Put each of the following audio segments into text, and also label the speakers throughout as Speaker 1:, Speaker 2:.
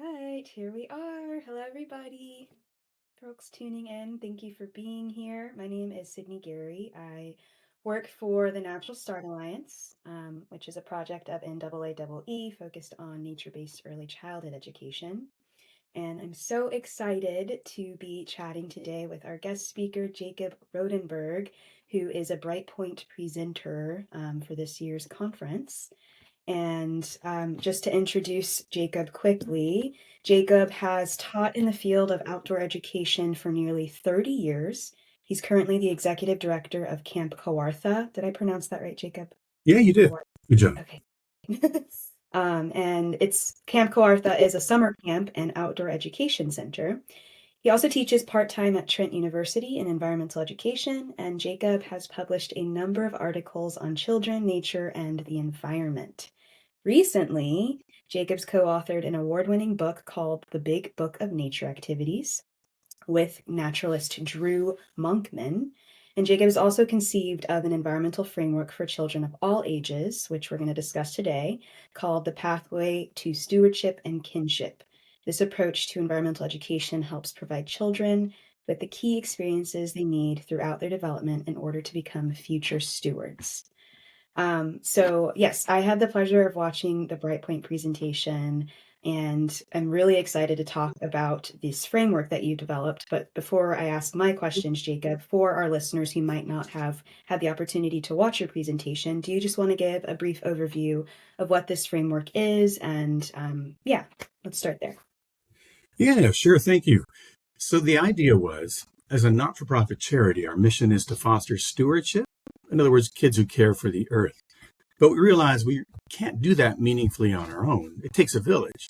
Speaker 1: Right, here we are. Hello, everybody. Folks tuning in, thank you for being here. My name is Sydney Gary. I work for the Natural Start Alliance, which is a project of NAAEE focused on nature-based early childhood education. And I'm so excited to be chatting today with our guest speaker, Jacob Rodenberg, who is a Brightpoint presenter for this year's conference. And just to introduce Jacob quickly, Jacob has taught in the field of outdoor education for nearly 30 years. He's currently the executive director of Camp Kawartha. Did I pronounce that right, Jacob?
Speaker 2: Yeah, you did.
Speaker 1: Kawartha.
Speaker 2: Good job.
Speaker 1: Okay. And it's Camp Kawartha is a summer camp and outdoor education center. He also teaches part-time at Trent University in environmental education, and Jacob has published a number of articles on children, nature, and the environment. Recently, Jacobs co-authored an award-winning book called The Big Book of Nature Activities with naturalist Drew Monkman. And Jacobs also conceived of an environmental framework for children of all ages, which we're going to discuss today, called The Pathway to Stewardship and Kinship. This approach to environmental education helps provide children with the key experiences they need throughout their development in order to become future stewards. So yes, I had the pleasure of watching the Brightpoint presentation, and I'm really excited to talk about this framework that you developed. But before I ask my questions, Jacob, for our listeners who might not have had the opportunity to watch your presentation, do you just want to give a brief overview of what this framework is? And yeah, let's start there.
Speaker 2: Yeah, sure. Thank you. So the idea was, as a not-for-profit charity, our mission is to foster stewardship. In other words, kids who care for the earth. But we realize we can't do that meaningfully on our own. It takes a village.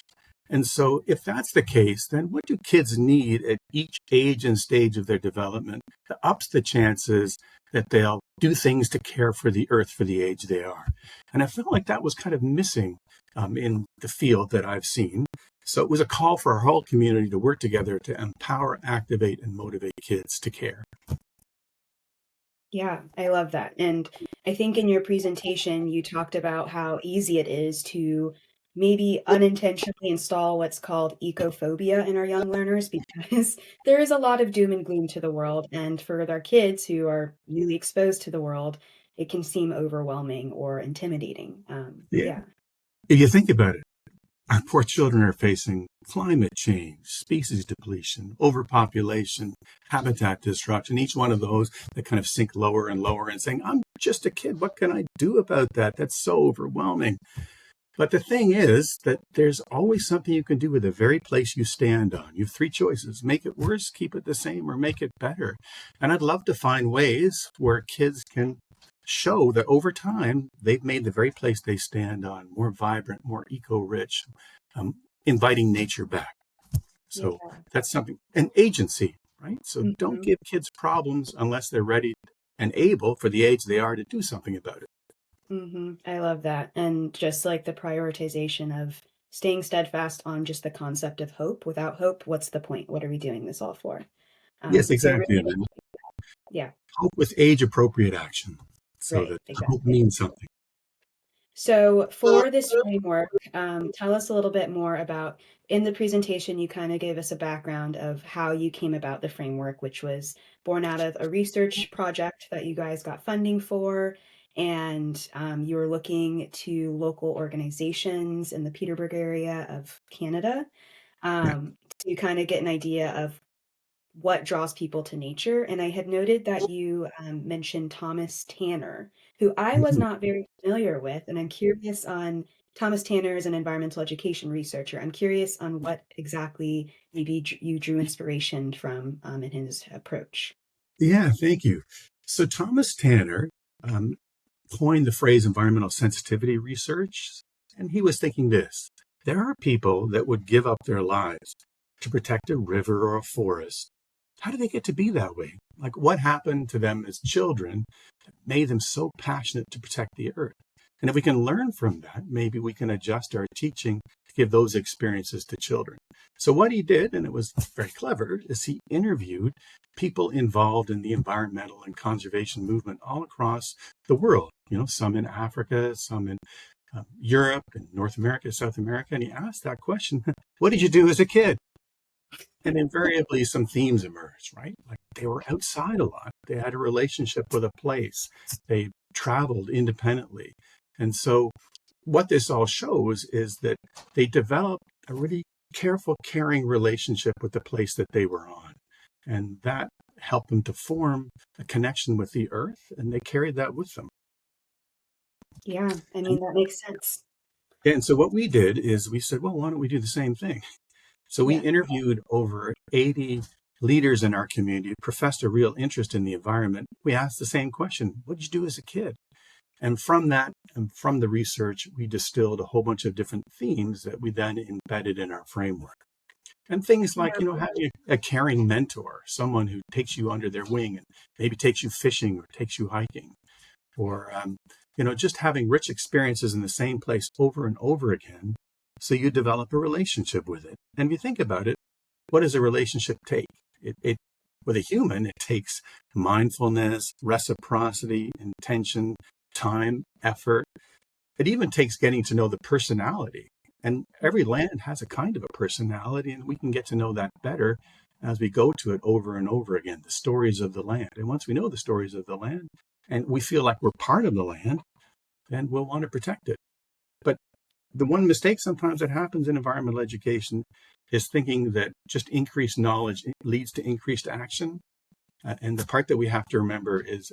Speaker 2: And so if that's the case, then what do kids need at each age and stage of their development that ups the chances that they'll do things to care for the earth for the age they are? And I felt like that was kind of missing in the field that I've seen. So it was a call for our whole community to work together to empower, activate, and motivate kids to care.
Speaker 1: Yeah, I love that. And I think in your presentation, you talked about how easy it is to maybe unintentionally install what's called ecophobia in our young learners because there is a lot of doom and gloom to the world. And for our kids who are newly exposed to the world, it can seem overwhelming or intimidating.
Speaker 2: Yeah.
Speaker 1: Yeah.
Speaker 2: If you think about it, our poor children are facing climate change, species depletion, overpopulation, habitat disruption, each one of those that kind of sink lower and lower and saying, I'm just a kid. What can I do about that? That's so overwhelming. But the thing is that there's always something you can do with the very place you stand on. You have three choices: make it worse, keep it the same, or make it better. And I'd love to find ways where kids can show that over time, they've made the very place they stand on more vibrant, more eco-rich, inviting nature back. So
Speaker 1: Yeah.
Speaker 2: that's something, an agency, right? So don't
Speaker 1: Mhm.
Speaker 2: give kids problems unless they're ready and able for the age they are to do something about it.
Speaker 1: I love that. And just like the prioritization of staying steadfast on just the concept of hope. Without hope, what's the point? What are we doing this all for?
Speaker 2: Yes,
Speaker 1: So I
Speaker 2: exactly.
Speaker 1: really,
Speaker 2: And then
Speaker 1: yeah,
Speaker 2: hope with age-appropriate action so
Speaker 1: right,
Speaker 2: that hope
Speaker 1: exactly.
Speaker 2: means something.
Speaker 1: So for this framework, tell us a little bit more about, in the presentation, you kind of gave us a background of how you came about the framework, which was born out of a research project that you guys got funding for, and you were looking to local organizations in the Peterborough area of Canada
Speaker 2: Yeah.
Speaker 1: to kind of get an idea of what draws people to nature. And I had noted that you mentioned Thomas Tanner, who I was
Speaker 2: Mhm.
Speaker 1: not very familiar with. And I'm curious on Thomas Tanner is an environmental education researcher. I'm curious on what exactly maybe you drew inspiration from in his approach.
Speaker 2: Yeah, thank you. So Thomas Tanner um, coined the phrase environmental sensitivity research, and he was thinking this: there are people that would give up their lives to protect a river or a forest. How did they get to be that way? Like, what happened to them as children that made them so passionate to protect the earth? And if we can learn from that, maybe we can adjust our teaching to give those experiences to children. So what he did, and it was very clever, is he interviewed people involved in the environmental and conservation movement all across the world. You know, some in Africa, some in Europe and North America, South America, and he asked that question, what did you do as a kid? And invariably some themes emerge, right? Like they were outside a lot. They had a relationship with a place. They traveled independently. And so what this all shows is that they developed a really careful, caring relationship with the place that they were on. And that helped them to form a connection with the earth, and they carried that with them.
Speaker 1: Yeah, I mean, that makes sense.
Speaker 2: And so what we did is we said, well, why don't we do the same thing? So we
Speaker 1: Yeah.
Speaker 2: interviewed over 80 leaders in our community, professed a real interest in the environment. We asked the same question, what did you do as a kid? And from that, and from the research, we distilled a whole bunch of different themes that we then embedded in our framework. And things like, having a caring mentor, someone who takes you under their wing and maybe takes you fishing or takes you hiking, or, just having rich experiences in the same place over and over again. So you develop a relationship with it. And if you think about it, what does a relationship take? With a human, it takes mindfulness, reciprocity, intention, time, effort. It even takes getting to know the personality. And every land has a kind of a personality, and we can get to know that better as we go to it over and over again, the stories of the land. And once we know the stories of the land and we feel like we're part of the land, then we'll want to protect it. But the one mistake sometimes that happens in environmental education is thinking that just increased knowledge leads to increased action. And the part that we have to remember is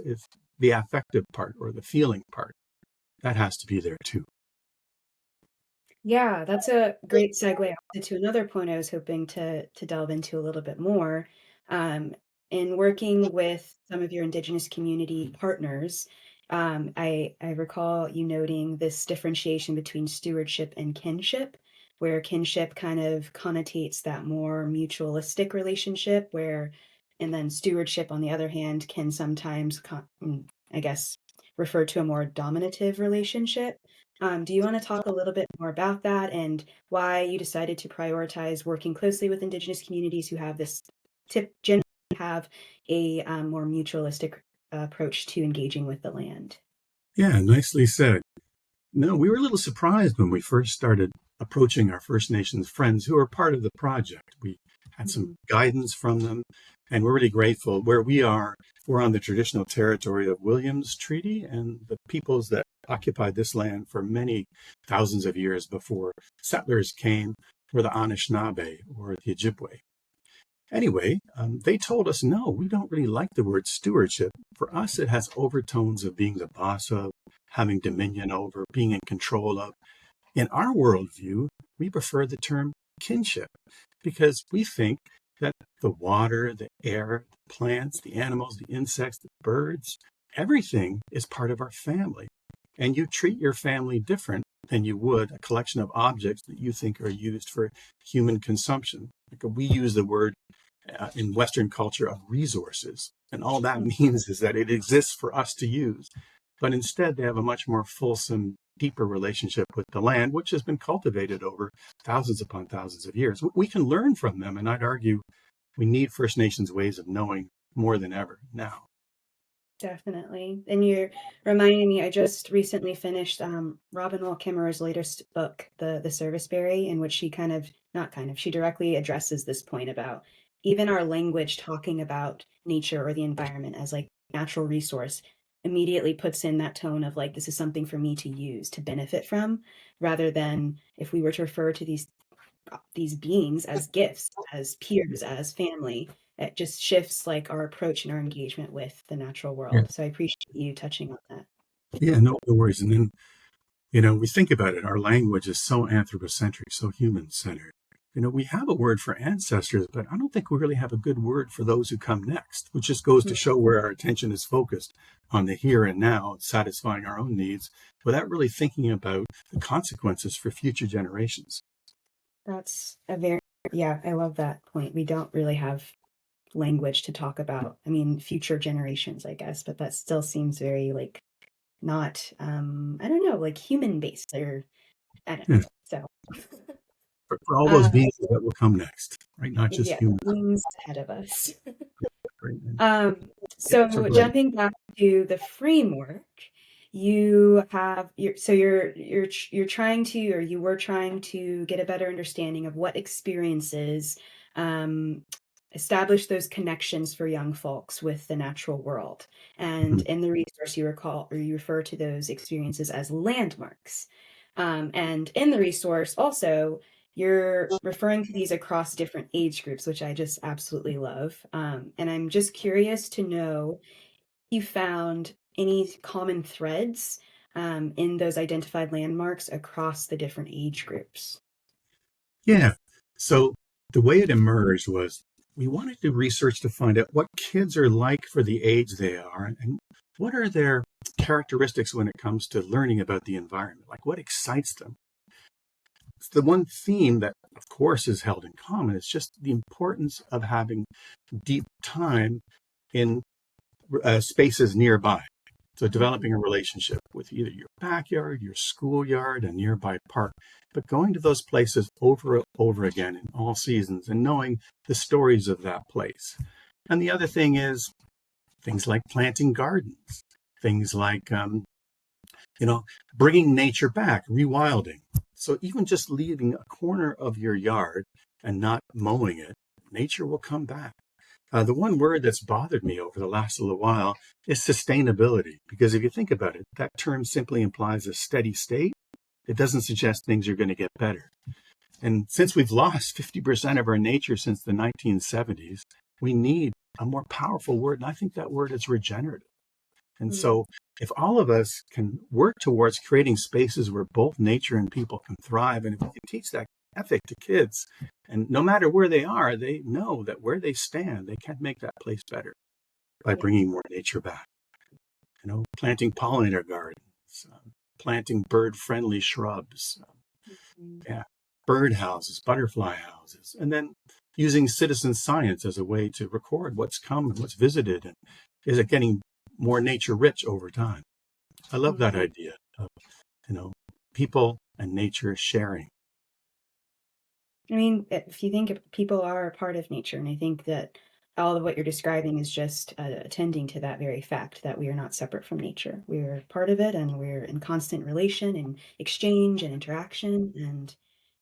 Speaker 2: the affective part, or the feeling part. That has to be there too.
Speaker 1: Yeah, that's a great segue to another point I was hoping to delve into a little bit more. Um, in working with some of your Indigenous community partners, I recall you noting this differentiation between stewardship and kinship, where kinship kind of connotates that more mutualistic relationship, and then stewardship, on the other hand, can sometimes, I guess, refer to a more dominative relationship. Do you want to talk a little bit more about that and why you decided to prioritize working closely with Indigenous communities who have this generally have a more mutualistic approach to engaging with the land?
Speaker 2: Yeah, nicely said. No, we were a little surprised when we first started approaching our First Nations friends who are part of the project. We had some
Speaker 1: Mhm.
Speaker 2: guidance from them, and we're really grateful. Where we are, we're on the traditional territory of Williams Treaty, and the peoples that occupied this land for many thousands of years before settlers came were the Anishinaabe, or the Ojibwe. Anyway, they told us, no, we don't really like the word stewardship. For us, it has overtones of being the boss of, having dominion over, being in control of. In our worldview, we prefer the term kinship because we think that the water, the air, the plants, the animals, the insects, the birds, everything is part of our family. And you treat your family different than you would a collection of objects that you think are used for human consumption. Like we use the word in Western culture of resources. And all that means is that it exists for us to use. But instead, they have a much more fulsome, deeper relationship with the land, which has been cultivated over thousands upon thousands of years. We can learn from them. And I'd argue we need First Nations ways of knowing more than ever now.
Speaker 1: Definitely. And you're reminding me, I just recently finished Robin Wall Kimmerer's latest book, The Serviceberry, in which she kind of, not kind of, she directly addresses this point about even our language talking about nature or the environment as like natural resource immediately puts in that tone of like, this is something for me to use, to benefit from, rather than if we were to refer to these beings as gifts, as peers, as family. It just shifts like our approach and our engagement with the natural
Speaker 2: Yeah.
Speaker 1: world. So I appreciate you touching on that.
Speaker 2: Yeah, no worries. And then, we think about it. Our language is so anthropocentric, so human centered. We have a word for ancestors, but I don't think we really have a good word for those who come next, which just goes to show where our attention is focused on the here and now, satisfying our own needs, without really thinking about the consequences for future generations.
Speaker 1: That's a very, yeah, I love that point. We don't really have language to talk about. I mean, future generations, I guess, but that still seems very like not, I don't know, like human based or I don't
Speaker 2: Yeah,
Speaker 1: know. So,
Speaker 2: for all those
Speaker 1: uh,
Speaker 2: beings that will come next, right? Not just
Speaker 1: yeah,
Speaker 2: humans.
Speaker 1: beings ahead of us.
Speaker 2: Right?
Speaker 1: Um,
Speaker 2: Yeah, so
Speaker 1: so
Speaker 2: go ahead.
Speaker 1: jumping back to the framework, you have you're trying to, or you were trying to get a better understanding of what experiences um, establish those connections for young folks with the natural world. And
Speaker 2: Mhm.
Speaker 1: in the resource, you recall, or you refer to those experiences as landmarks. And in the resource also, you're referring to these across different age groups, which I just absolutely love. And I'm just curious to know if you found any common threads in those identified landmarks across the different age groups.
Speaker 2: Yeah. So the way it emerged was we wanted to research to find out what kids are like for the age they are and what are their characteristics when it comes to learning about the environment, like what excites them. The one theme that, of course, is held in common is just the importance of having deep time in spaces nearby. So developing a relationship with either your backyard, your schoolyard, a nearby park, but going to those places over and over again in all seasons and knowing the stories of that place. And the other thing is things like planting gardens, things like bringing nature back, rewilding. So even just leaving a corner of your yard and not mowing it, nature will come back. The one word that's bothered me over the last little while is sustainability, because if you think about it, that term simply implies a steady state. It doesn't suggest things are going to get better. And since we've lost 50% of our nature since the 1970s, we need a more powerful word. And I think that word is regenerative. And
Speaker 1: Mm.
Speaker 2: so if all of us can work towards creating spaces where both nature and people can thrive, and if we can teach that ethic to kids, and no matter where they are, they know that where they stand, they can make that place better by
Speaker 1: Yeah.
Speaker 2: bringing more nature back. Planting pollinator gardens, planting bird-friendly shrubs,
Speaker 1: Mhm.
Speaker 2: yeah, bird houses, butterfly houses, and then using citizen science as a way to record what's come and what's visited, and is it getting more nature rich over time. I love that
Speaker 1: Mhm.
Speaker 2: idea of, people and nature sharing.
Speaker 1: I mean, if you think people are a part of nature, and I think that all of what you're describing is just attending to that very fact that we are not separate from nature. We're part of it, and we're in constant relation and exchange and interaction. And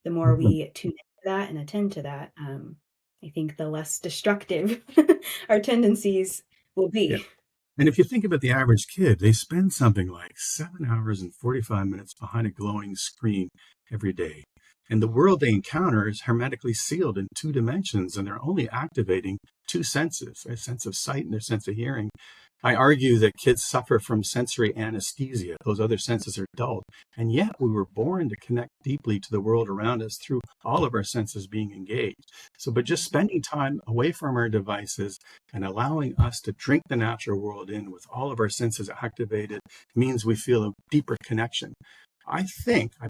Speaker 1: the more
Speaker 2: Mhm.
Speaker 1: we tune into that and attend to that, I think the less destructive our tendencies will
Speaker 2: Yeah.
Speaker 1: be.
Speaker 2: And if you think about the average kid, they spend something like 7 hours and 45 minutes behind a glowing screen every day. And the world they encounter is hermetically sealed in 2 dimensions, and they're only activating two senses, their sense of sight and their sense of hearing. I argue that kids suffer from sensory anesthesia. Those other senses are dulled. And yet we were born to connect deeply to the world around us through all of our senses being engaged. So, but just spending time away from our devices and allowing us to drink the natural world in with all of our senses activated means we feel a deeper connection. I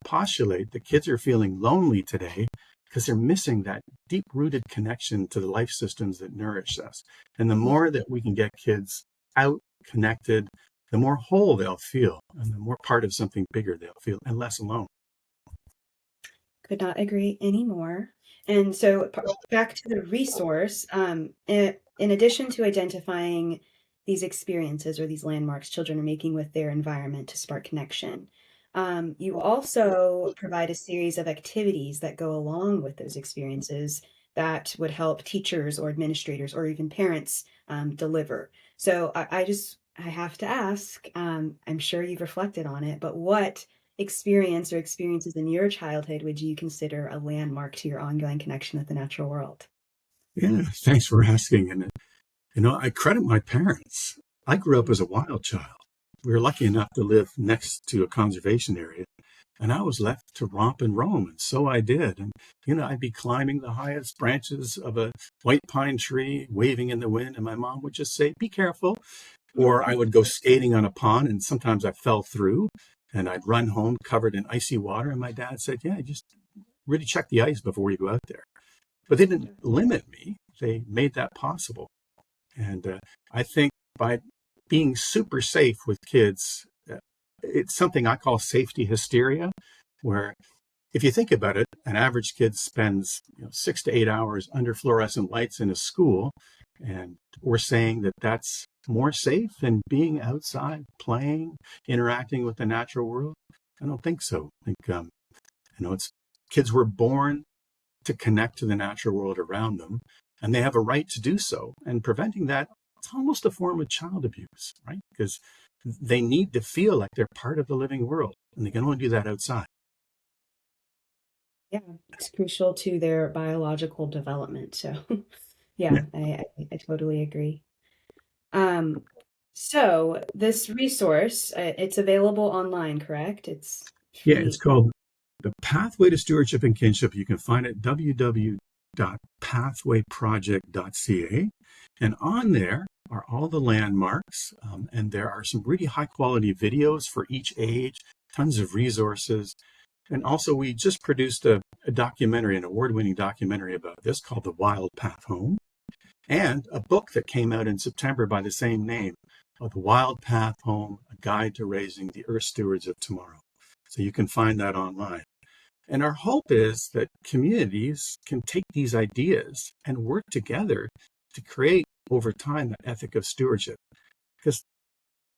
Speaker 2: postulate that kids are feeling lonely today because they're missing that deep rooted connection to the life systems that nourish us. And the more that we can get kids out connected, the more whole they'll feel and the more part of something bigger they'll feel and less alone.
Speaker 1: Could not agree anymore. And so back to the resource, in addition to identifying these experiences or these landmarks children are making with their environment to spark connection, you also provide a series of activities that go along with those experiences that would help teachers or administrators or even parents deliver. So I have to ask, I'm sure you've reflected on it, but what experience or experiences in your childhood would you consider a landmark to your ongoing connection with the natural world?
Speaker 2: Yeah, thanks for asking. And, I credit my parents. I grew up
Speaker 1: Mm.
Speaker 2: as a wild child. We were lucky enough to live next to a conservation area, and I was left to romp and roam, and so I did. And I'd be climbing the highest branches of a white pine tree, waving in the wind, and my mom would just say, "Be careful." Or I would go skating on a pond, and sometimes I fell through, and I'd run home covered in icy water. And my dad said, "Yeah, just really check the ice before you go out there." But they didn't limit me; they made that possible. And I think by being super safe with kids, it's something I call safety hysteria, where if you think about it, an average kid spends 6 to 8 hours under fluorescent lights in a school. And we're saying that that's more safe than being outside, playing, interacting with the natural world. I don't think so. I think, it's kids were born to connect to the natural world around them, and they have a right to do so. And preventing that, it's almost a form of child abuse, right? Because they need to feel like they're part of the living world, and they can only do that outside.
Speaker 1: Yeah, it's crucial to their biological development. So,
Speaker 2: Yeah,
Speaker 1: yeah, I totally agree. Um, so this resource, it's available online, correct? It's
Speaker 2: yeah. It's
Speaker 1: free.
Speaker 2: called The Pathway to Stewardship and Kinship. You can find it at www.pathwayproject.ca. And on there are all the landmarks, and there are some really high quality videos for each age, tons of resources. And also, we just produced a documentary, an award winning documentary about this called The Wild Path Home, and a book that came out in September by the same name, The Wild Path Home, A Guide to Raising the Earth Stewards of Tomorrow. So you can find that online. And our hope is that communities can take these ideas and work together to create over time that ethic of stewardship. Because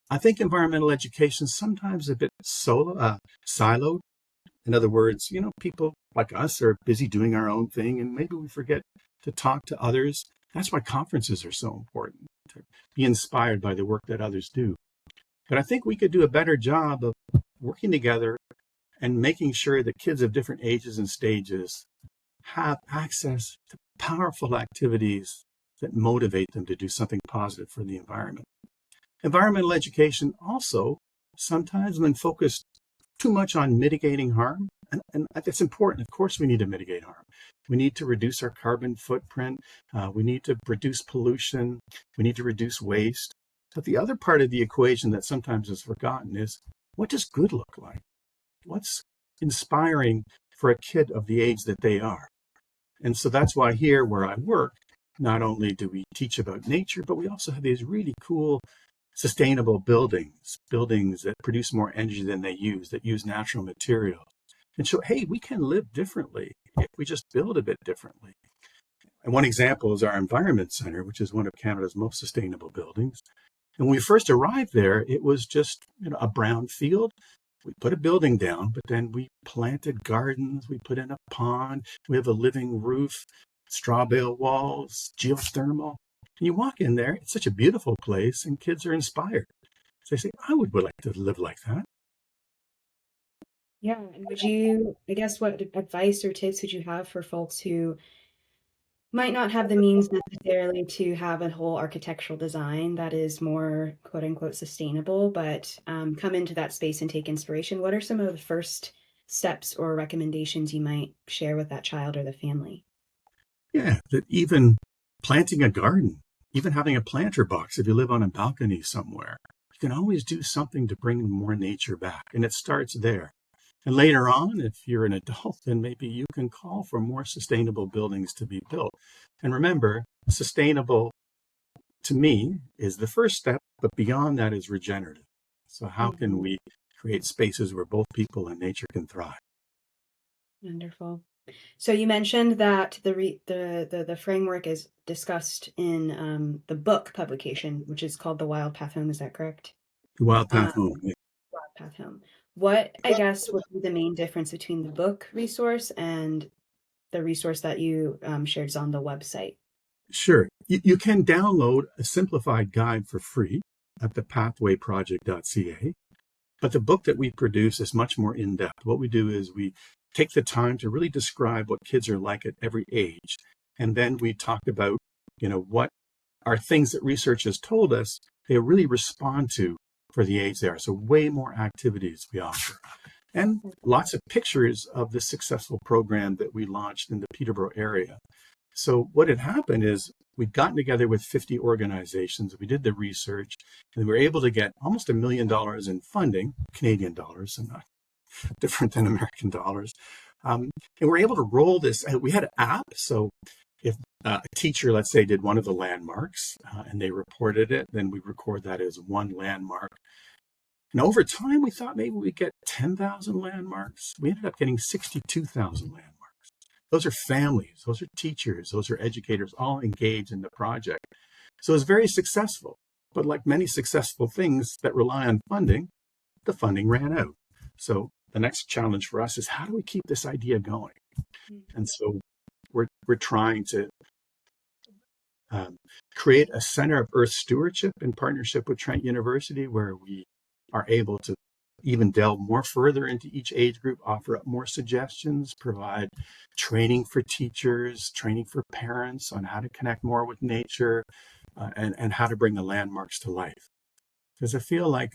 Speaker 2: I think environmental education is sometimes a bit siloed. In other words, people like us are busy doing our own thing, and maybe we forget to talk to others. That's why conferences are so important, to be inspired by the work that others do. But I think we could do a better job of working together and making sure that kids of different ages and stages have access to powerful activities that motivate them to do something positive for the environment. Environmental education also sometimes when focused too much on mitigating harm, and that's important. Of course, we need to mitigate harm. We need to reduce our carbon footprint. We need to reduce pollution. We need to reduce waste. But the other part of the equation that sometimes is forgotten is, what does good look like? What's inspiring for a kid of the age that they are? And so that's why here where I work, not only do we teach about nature, but we also have these really cool sustainable buildings that produce more energy than they use, that use natural materials. And show, hey, we can live differently if we just build a bit differently. And one example is our Environment Center, which is one of Canada's most sustainable buildings. And when we first arrived there, it was just a brown field. We put a building down, but then we planted gardens, we put in a pond, we have a living roof, straw bale walls, geothermal. And you walk in there, it's such a beautiful place, and kids are inspired. So they say, I would like to live like that.
Speaker 1: Yeah, and I guess, what advice or tips would you have for folks who might not have the means necessarily to have a whole architectural design that is more quote unquote sustainable, but come into that space and take inspiration? What are some of the first steps or recommendations you might share with that child or the family?
Speaker 2: Yeah, that even planting a garden, even having a planter box, if you live on a balcony somewhere, you can always do something to bring more nature back. And it starts there. And later on, if you're an adult, then maybe you can call for more sustainable buildings to be built. And remember, sustainable to me is the first step, but beyond that is regenerative. So how can
Speaker 1: Mhm.
Speaker 2: we create spaces where both people and nature can thrive?
Speaker 1: Wonderful. So you mentioned that the framework is discussed in the book publication, which is called The Wild Path Home. Is that correct?
Speaker 2: The Wild
Speaker 1: Um,
Speaker 2: Path Home.
Speaker 1: Wild Path Home. What, I guess, would be the main difference between the book resource and the resource that you shared on the website?
Speaker 2: Sure. You can download a simplified guide for free at the pathwayproject.ca. But the book that we produce is much more in depth. What we do is we take the time to really describe what kids are like at every age. And then we talk about, what are things that research has told us they really respond to for the age they are. So way more activities we offer. And lots of pictures of the successful program that we launched in the Peterborough area. So what had happened is we'd gotten together with 50 organizations. We did the research, and we were able to get almost $1 million in funding, Canadian dollars, and not different than American dollars. And we're able to roll this. We had an app. So if a teacher, let's say, did one of the landmarks and they reported it, then we record that as one landmark. And over time, we thought maybe we'd get 10,000 landmarks. We ended up getting 62,000 landmarks. Those are families, those are teachers, those are educators, all engaged in the project. So it's very successful. But like many successful things that rely on funding, the funding ran out. So the next challenge for us is how do we keep this idea going? And so we're trying to um, create a Center of Earth Stewardship in partnership with Trent University, where we are able to even delve more further into each age group, offer up more suggestions, provide training for teachers, training for parents on how to connect more with nature, and how to bring the landmarks to life. Because I feel like,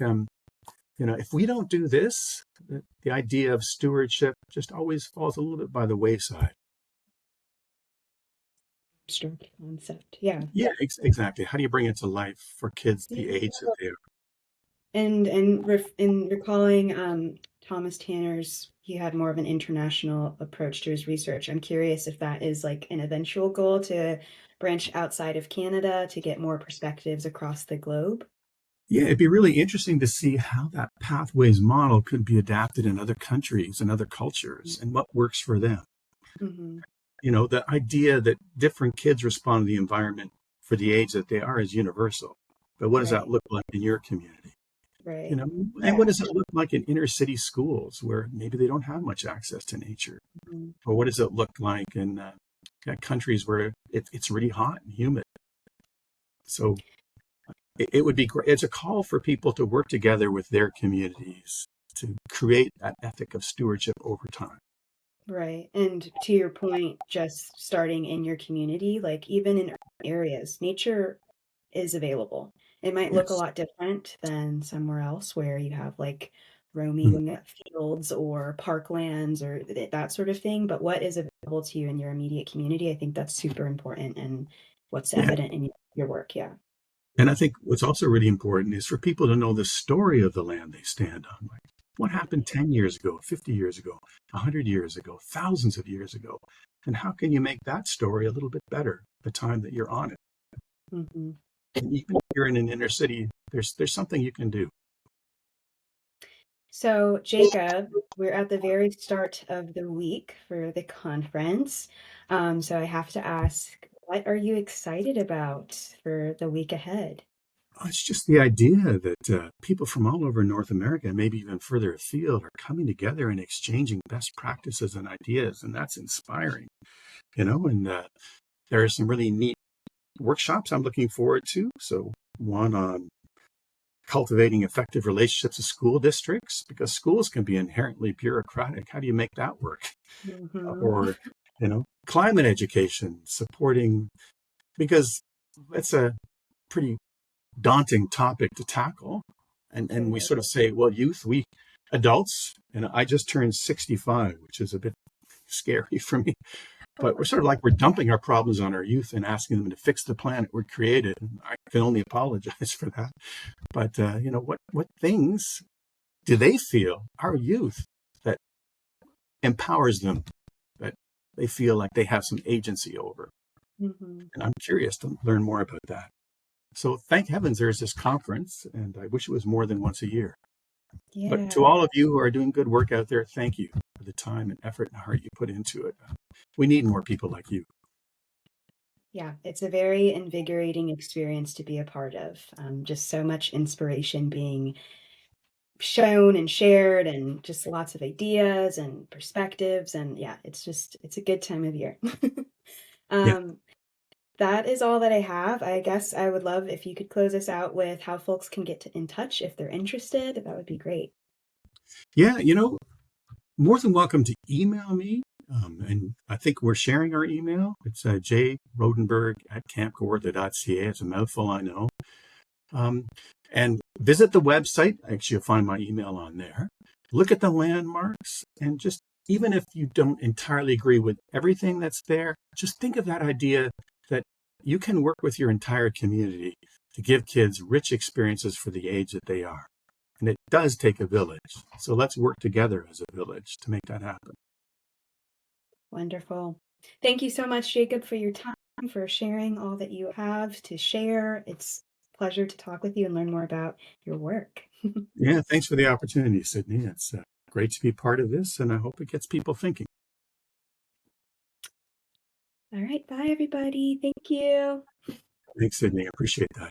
Speaker 2: if we don't do this, the idea of stewardship just always falls a little bit by the wayside.
Speaker 1: Abstract concept. Yeah.
Speaker 2: Yeah, exactly. How do you bring it to life for kids the
Speaker 1: Yeah.
Speaker 2: age that they are?
Speaker 1: In recalling Thomas Tanner's, he had more of an international approach to his research. I'm curious if that is like an eventual goal to branch outside of Canada to get more perspectives across the globe.
Speaker 2: Yeah, it'd be really interesting to see how that pathways model could be adapted in other countries and other cultures and what works for them.
Speaker 1: Mm-hmm.
Speaker 2: The idea that different kids respond to the environment for the age that they are is universal. But what does that
Speaker 1: Right,
Speaker 2: look like in your community? You
Speaker 1: right.
Speaker 2: know, and what
Speaker 1: Yeah.
Speaker 2: does it look like in inner city schools where maybe they don't have much access to nature?
Speaker 1: Mhm.
Speaker 2: Or what does it look like in countries where it's really hot and humid? So it would be great. It's a call for people to work together with their communities to create that ethic of stewardship over time.
Speaker 1: Right. And to your point, just starting in your community, like even in urban areas, nature is available. It might look a
Speaker 2: Yes.
Speaker 1: lot different than somewhere else where you have like
Speaker 2: Mm.
Speaker 1: roaming fields or parklands or that sort of thing. But what is available to you in your immediate community, I think that's super important and what's
Speaker 2: Yeah.
Speaker 1: evident in your work. Yeah.
Speaker 2: And I think what's also really important is for people to know the story of the land they stand on. Like what happened 10 years ago, 50 years ago, 100 years ago, thousands of years ago? And how can you make that story a little bit better the time that you're on it?
Speaker 1: Hmm.
Speaker 2: And even if you're in an inner city, there's something you can do.
Speaker 1: So, Jacob, we're at the very start of the week for the conference. So I have to ask, what are you excited about for the week ahead?
Speaker 2: It's just the idea that people from all over North America, maybe even further afield, are coming together and exchanging best practices and ideas. And that's inspiring, and there are some really neat workshops I'm looking forward to. So one on cultivating effective relationships with school districts, because schools can be inherently bureaucratic. How do you make that work?
Speaker 1: Hmm.
Speaker 2: Or, climate education, supporting, because it's a pretty daunting topic to tackle. And we sort of say, well, youth, we adults, and I just turned 65, which is a bit scary for me. But we're sort of like we're dumping our problems on our youth and asking them to fix the planet we created. And I can only apologize for that. But what things do they feel, our youth, that empowers them, that they feel like they have some agency over?
Speaker 1: Hmm.
Speaker 2: And I'm curious to learn more about that. So thank heavens there's this conference, and I wish it was more than once a year. But to
Speaker 1: Yeah.
Speaker 2: all of you who are doing good work out there, thank you for the time and effort and heart you put into it. We need more people like you.
Speaker 1: Yeah, it's a very invigorating experience to be a part of. Just so much inspiration being shown and shared, and just lots of ideas and perspectives. And yeah, it's a good time of year.
Speaker 2: Yeah.
Speaker 1: um, that is all that I have. I guess I would love if you could close us out with how folks can in touch if they're interested. That would be great.
Speaker 2: Yeah. More than welcome to email me. And I think we're sharing our email. It's jrodenberg@campkawartha.ca. It's a mouthful, I know. Um, and visit the website. Actually, you'll find my email on there. Look at the landmarks, and just even if you don't entirely agree with everything that's there, just think of that idea that you can work with your entire community to give kids rich experiences for the age that they are. And it does take a village. So let's work together as a village to make that happen.
Speaker 1: Wonderful. Thank you so much, Jacob, for your time, for sharing all that you have to share. It's a pleasure to talk with you and learn more about your work.
Speaker 2: Yeah, thanks for the opportunity, Sydney. It's great to be part of this, and I hope it gets people thinking.
Speaker 1: All right. Bye, everybody. Thank you.
Speaker 2: Thanks, Sydney. I appreciate that.